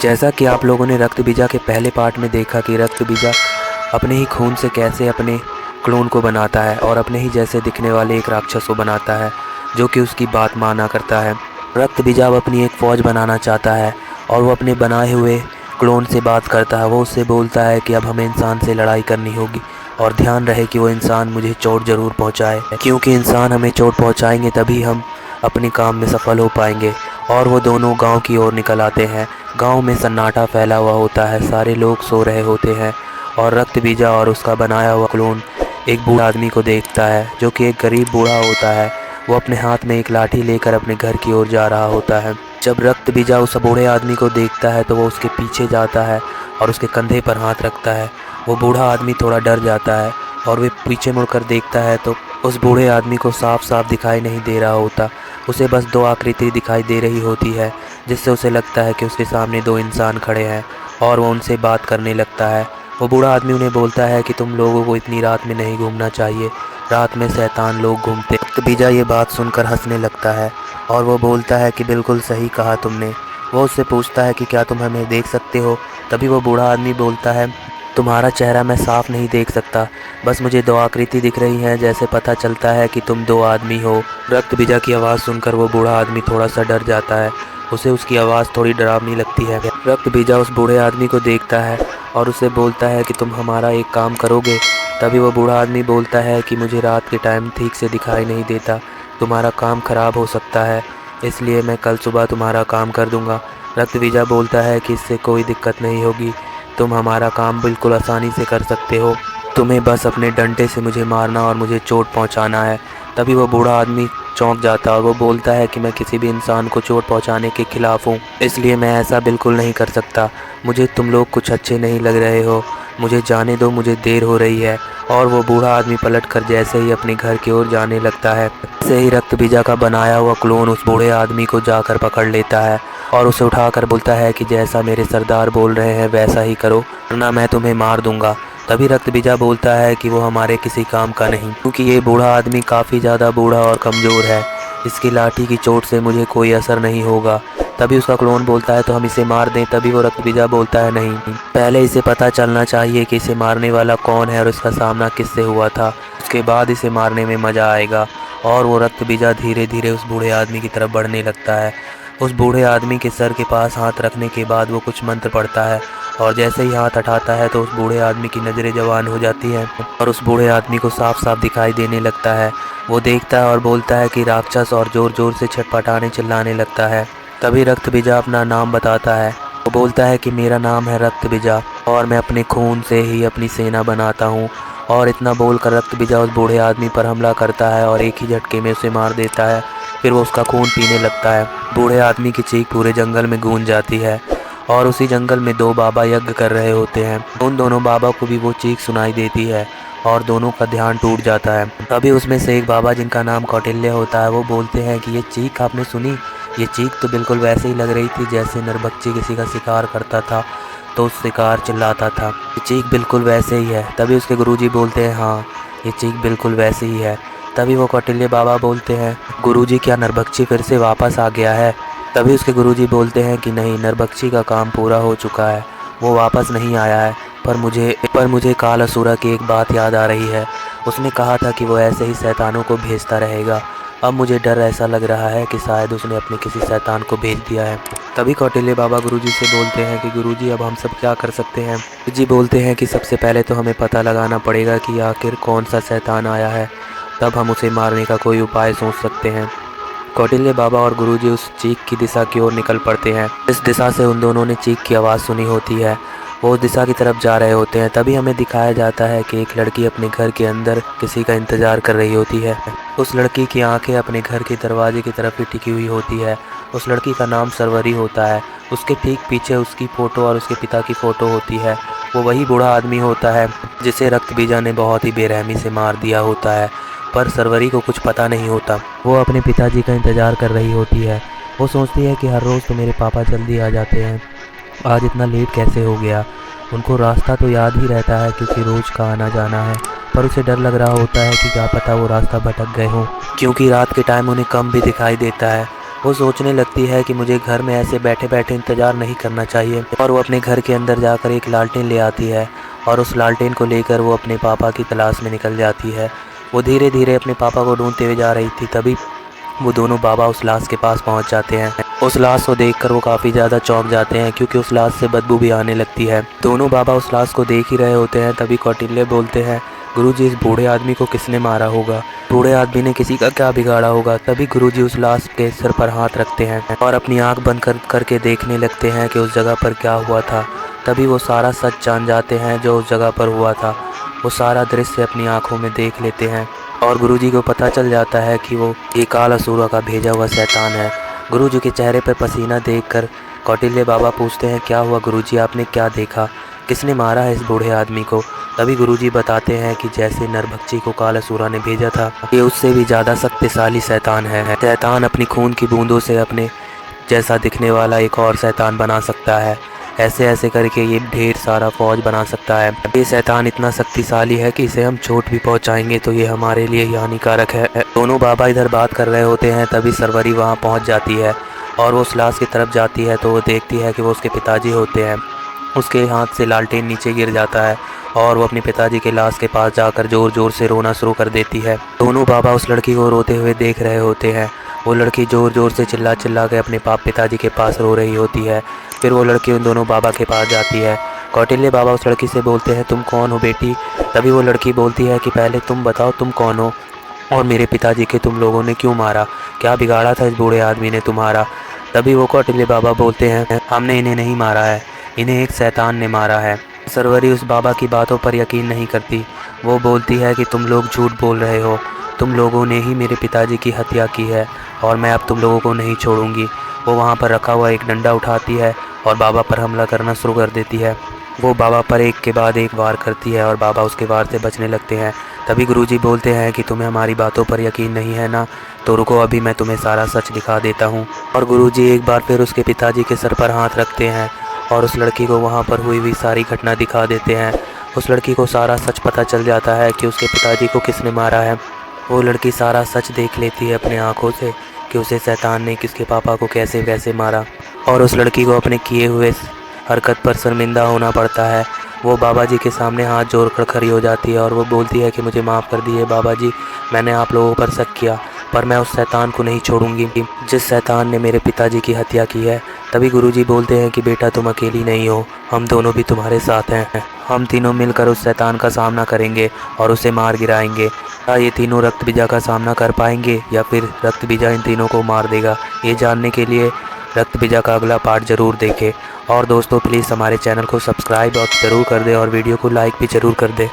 जैसा कि आप लोगों ने रक्त बीजा के पहले पार्ट में देखा कि रक्त बीजा अपने ही खून से कैसे अपने क्लोन को बनाता है और अपने ही जैसे दिखने वाले एक राक्षस को बनाता है जो कि उसकी बात माना करता है। रक्त बीजा अब अपनी एक फ़ौज बनाना चाहता है और वो अपने बनाए हुए क्लोन से बात करता है। वो उससे बोलता है कि अब हमें इंसान से लड़ाई करनी होगी और ध्यान रहे कि वो इंसान मुझे चोट ज़रूर पहुंचाए, क्योंकि इंसान हमें चोट पहुंचाएंगे तभी हम अपने काम में सफल हो पाएंगे। और वो दोनों गांव की ओर निकल आते हैं। गांव में सन्नाटा फैला हुआ होता है, सारे लोग सो रहे होते हैं और रक्त बीजा और उसका बनाया हुआ क्लोन एक बूढ़ा आदमी को देखता है जो कि एक गरीब बूढ़ा होता है। वो अपने हाथ में एक लाठी लेकर अपने घर की ओर जा रहा होता है। जब रक्त बीजा उस बूढ़े आदमी को देखता है तो वो उसके पीछे जाता है और उसके कंधे पर हाथ रखता है। वो बूढ़ा आदमी थोड़ा डर जाता है और वे पीछे मुड़कर देखता है तो उस बूढ़े आदमी को साफ साफ दिखाई नहीं दे रहा होता। उसे बस दो आकृति दिखाई दे रही होती है जिससे उसे लगता है कि उसके सामने दो इंसान खड़े हैं और वो उनसे बात करने लगता है। वो बूढ़ा आदमी उन्हें बोलता है कि तुम लोगों को इतनी रात में नहीं घूमना चाहिए, रात में शैतान लोग घूमते। तो बीजा ये बात सुनकर हंसने लगता है और वो बोलता है कि बिल्कुल सही कहा तुमने। वो उससे पूछता है कि क्या तुम हमें देख सकते हो? तभी वो बूढ़ा आदमी बोलता है तुम्हारा चेहरा मैं साफ नहीं देख सकता, बस मुझे दो आकृति दिख रही हैं, जैसे पता चलता है कि तुम दो आदमी हो। रक्त बीजा की आवाज़ सुनकर वो बूढ़ा आदमी थोड़ा सा डर जाता है, उसे उसकी आवाज़ थोड़ी डरावनी लगती है। रक्त बीजा उस बूढ़े आदमी को देखता है और उसे बोलता है कि तुम हमारा एक काम करोगे? तभी वो बूढ़ा आदमी बोलता है कि मुझे रात के टाइम ठीक से दिखाई नहीं देता, तुम्हारा काम ख़राब हो सकता है, इसलिए मैं कल सुबह तुम्हारा काम कर दूँगा। रक्त बीजा बोलता है कि इससे कोई दिक्कत नहीं होगी, तुम हमारा काम बिल्कुल आसानी से कर सकते हो, तुम्हें बस अपने डंडे से मुझे मारना और मुझे चोट पहुंचाना है। तभी वो बूढ़ा आदमी चौंक जाता है और वो बोलता है कि मैं किसी भी इंसान को चोट पहुंचाने के खिलाफ़ हूँ, इसलिए मैं ऐसा बिल्कुल नहीं कर सकता। मुझे तुम लोग कुछ अच्छे नहीं लग रहे हो, मुझे जाने दो, मुझे देर हो रही है। और वो बूढ़ा आदमी पलट कर जैसे ही अपने घर की ओर जाने लगता है, ऐसे ही रक्त बीजा का बनाया हुआ क्लोन उस बूढ़े आदमी को जाकर पकड़ लेता है और उसे उठाकर बोलता है कि जैसा मेरे सरदार बोल रहे हैं वैसा ही करो, वरना मैं तुम्हें मार दूंगा। तभी रक्त बीजा बोलता है कि वो हमारे किसी काम का नहीं, क्योंकि ये बूढ़ा आदमी काफ़ी ज़्यादा बूढ़ा और कमज़ोर है, इसकी लाठी की चोट से मुझे कोई असर नहीं होगा। तभी उसका क्लोन बोलता है तो हम इसे मार दें। तभी वो रक्त बीजा बोलता है नहीं, पहले इसे पता चलना चाहिए कि इसे मारने वाला कौन है और इसका सामना किससे हुआ था, उसके बाद इसे मारने में मज़ा आएगा। और वो रक्त बीजा धीरे धीरे उस बूढ़े आदमी की तरफ बढ़ने लगता है। उस बूढ़े आदमी के सर के पास हाथ रखने के बाद वो कुछ मंत्र पढ़ता है और जैसे ही हाथ हटाता है तो उस बूढ़े आदमी की नज़रें जवान हो जाती हैं और उस बूढ़े आदमी को साफ साफ दिखाई देने लगता है। वो देखता है और बोलता है कि राक्षस और ज़ोर ज़ोर से छटपटाने चिल्लाने लगता है। तभी रक्त बीजा अपना नाम बताता है। वो बोलता है कि मेरा नाम है रक्त बीजा और मैं अपने खून से ही अपनी सेना बनाता हूँ। और इतना बोलकर रक्त बीजा उस बूढ़े आदमी पर हमला करता है और एक ही झटके में उसे मार देता है। फिर वो उसका खून पीने लगता है। बूढ़े आदमी की चीख पूरे जंगल में गूंज जाती है और उसी जंगल में दो बाबा यज्ञ कर रहे होते हैं। उन दोनों बाबा को भी वो चीख सुनाई देती है और दोनों का ध्यान टूट जाता है। तभी उसमें से एक बाबा जिनका नाम कौटिल्य होता है वो बोलते हैं कि ये चीख आपने सुनी? ये चीख तो बिल्कुल वैसे ही लग रही थी जैसे नरभक्षी किसी का शिकार करता था तो उस शिकार चिल्लाता था, ये चीख बिल्कुल वैसे ही है। तभी उसके गुरुजी बोलते हैं हाँ, ये चीख बिल्कुल वैसे ही है। तभी वो कौटिल्य बाबा बोलते हैं गुरुजी क्या नरभक्षी फिर से वापस आ गया है? तभी उसके गुरुजी बोलते हैं कि नहीं, नरभक्षी का काम पूरा हो चुका है, वो वापस नहीं आया है। पर मुझे कालासुरा की एक बात याद आ रही है, उसने कहा था कि वो ऐसे ही शैतानों को भेजता रहेगा। अब मुझे डर ऐसा लग रहा है कि शायद उसने अपने किसी शैतान को भेज दिया है। तभी कौटिल्य बाबा गुरुजी से बोलते हैं कि गुरुजी अब हम सब क्या कर सकते हैं? गुरुजी बोलते हैं कि सबसे पहले तो हमें पता लगाना पड़ेगा कि आखिर कौन सा शैतान आया है, तब हम उसे मारने का कोई उपाय सोच सकते हैं। कौटिल्य बाबा और गुरुजी उस चीख की दिशा की ओर निकल पड़ते हैं। इस दिशा से उन दोनों ने चीख की आवाज़ सुनी होती है, वो उस दिशा की तरफ जा रहे होते हैं। तभी हमें दिखाया जाता है कि एक लड़की अपने घर के अंदर किसी का इंतज़ार कर रही होती है। उस लड़की की आंखें अपने घर के दरवाजे की तरफ ही टिकी हुई होती है। उस लड़की का नाम सरवरी होता है। उसके ठीक पीछे उसकी फ़ोटो और उसके पिता की फ़ोटो होती है। वो वही बूढ़ा आदमी होता है जिसे रक्त बीजा ने बहुत ही बेरहमी से मार दिया होता है, पर सरवरी को कुछ पता नहीं होता। वो अपने पिताजी का इंतज़ार कर रही होती है। वो सोचती है कि हर रोज़ तो मेरे पापा जल्दी आ जाते हैं, आज इतना लेट कैसे हो गया? उनको रास्ता तो याद ही रहता है क्योंकि रोज़ का आना जाना है, पर उसे डर लग रहा होता है कि क्या पता वो रास्ता भटक गए हों, क्योंकि रात के टाइम उन्हें कम भी दिखाई देता है। वो सोचने लगती है कि मुझे घर में ऐसे बैठे बैठे इंतज़ार नहीं करना चाहिए, और वो अपने घर के अंदर जाकर एक लालटेन ले आती है और उस लालटेन को लेकर वो अपने पापा की तलाश में निकल जाती है। वो धीरे धीरे अपने पापा को ढूंढते हुए जा रही थी, तभी वो दोनों बाबा उस लाश के पास पहुंच जाते हैं। उस लाश को देखकर वो काफ़ी ज़्यादा चौंक जाते हैं, क्योंकि उस लाश से बदबू भी आने लगती है। दोनों बाबा उस लाश को देख ही रहे होते हैं, तभी कौटिल्य बोलते हैं, गुरुजी इस बूढ़े आदमी को किसने मारा होगा? बूढ़े आदमी ने किसी का क्या बिगाड़ा होगा? तभी गुरुजी उस लाश के सिर पर हाथ रखते हैं और अपनी आंख बंद करके देखने लगते हैं कि उस जगह पर क्या हुआ था। तभी वो सारा सच जान जाते हैं जो उस जगह पर हुआ था। वो सारा दृश्य अपनी आंखों में देख लेते हैं और गुरुजी को पता चल जाता है कि वो ये कालासुर का भेजा हुआ शैतान है। गुरुजी के चेहरे पर पसीना देखकर कौटिल्य बाबा पूछते हैं, क्या हुआ गुरुजी, आपने क्या देखा? किसने मारा है इस बूढ़े आदमी को? तभी गुरुजी बताते हैं कि जैसे नरभक्षी को कालासुर ने भेजा था, ये उससे भी ज़्यादा शक्तिशाली शैतान है। शैतान अपनी खून की बूंदों से अपने जैसा दिखने वाला एक और शैतान बना सकता है। ऐसे ऐसे करके ये ढेर सारा फौज बना सकता है। ये शैतान इतना शक्तिशाली है कि इसे हम चोट भी पहुंचाएंगे तो ये हमारे लिए ही हानिकारक है। दोनों बाबा इधर बात कर रहे होते हैं, तभी सरवरी वहां पहुंच जाती है और वो उस लाश की तरफ जाती है तो वो देखती है कि वो उसके पिताजी होते हैं। उसके हाथ से लालटेन नीचे गिर जाता है और वो अपने पिताजी के लाश के पास जाकर ज़ोर ज़ोर से रोना शुरू कर देती है। दोनों बाबा उस लड़की को रोते हुए देख रहे होते हैं। वो लड़की ज़ोर ज़ोर से चिल्ला चिल्ला के अपने पिताजी के पास रो रही होती है। फिर वो लड़की उन दोनों बाबा के पास जाती है। कौटिल्य बाबा उस लड़की से बोलते हैं, तुम कौन हो बेटी? तभी वो लड़की बोलती है कि पहले तुम बताओ तुम कौन हो और मेरे पिताजी के तुम लोगों ने क्यों मारा? क्या बिगाड़ा था इस बूढ़े आदमी ने तुम्हारा? तभी वो कौटिल्य बाबा बोलते हैं, हमने इन्हें नहीं मारा है, इन्हें एक शैतान ने मारा है। सरवरी उस बाबा की बातों पर यकीन नहीं करती। वो बोलती है कि तुम लोग झूठ बोल रहे हो, तुम लोगों ने ही मेरे पिताजी की हत्या की है और मैं अब तुम लोगों को नहीं छोड़ूंगी। वो वहाँ पर रखा हुआ एक डंडा उठाती है और बाबा पर हमला करना शुरू कर देती है। वो बाबा पर एक के बाद एक वार करती है और बाबा उसके वार से बचने लगते हैं। तभी गुरुजी बोलते हैं कि तुम्हें हमारी बातों पर यकीन नहीं है ना, तो रुको अभी मैं तुम्हें सारा सच दिखा देता हूँ। और गुरुजी एक बार फिर उसके पिताजी के सर पर हाथ रखते हैं और उस लड़की को वहाँ पर हुई सारी घटना दिखा देते हैं। उस लड़की को सारा सच पता चल जाता है कि उसके पिताजी को किसने मारा है। वो लड़की सारा सच देख लेती है अपने आँखों से कि उसे शैतान ने किसके पापा को कैसे कैसे मारा, और उस लड़की को अपने किए हुए हरकत पर शर्मिंदा होना पड़ता है। वो बाबा जी के सामने हाथ जोड़कर खड़ी हो जाती है और वो बोलती है कि मुझे माफ़ कर दिए बाबा जी, मैंने आप लोगों पर शक किया, पर मैं उस शैतान को नहीं छोड़ूंगी जिस शैतान ने मेरे पिताजी की हत्या की है। तभी गुरुजी बोलते हैं कि बेटा तुम अकेली नहीं हो, हम दोनों भी तुम्हारे साथ हैं। हम तीनों मिलकर उस शैतान का सामना करेंगे और उसे मार गिराएंगे। क्या ये तीनों रक्त बीजा का सामना कर पाएंगे या फिर रक्त बीजा इन तीनों को मार देगा? ये जानने के लिए रक्त बीजा का अगला पार्ट ज़रूर देखें। और दोस्तों प्लीज़ हमारे चैनल को सब्सक्राइब और ज़रूर कर दें और वीडियो को लाइक भी ज़रूर कर दें।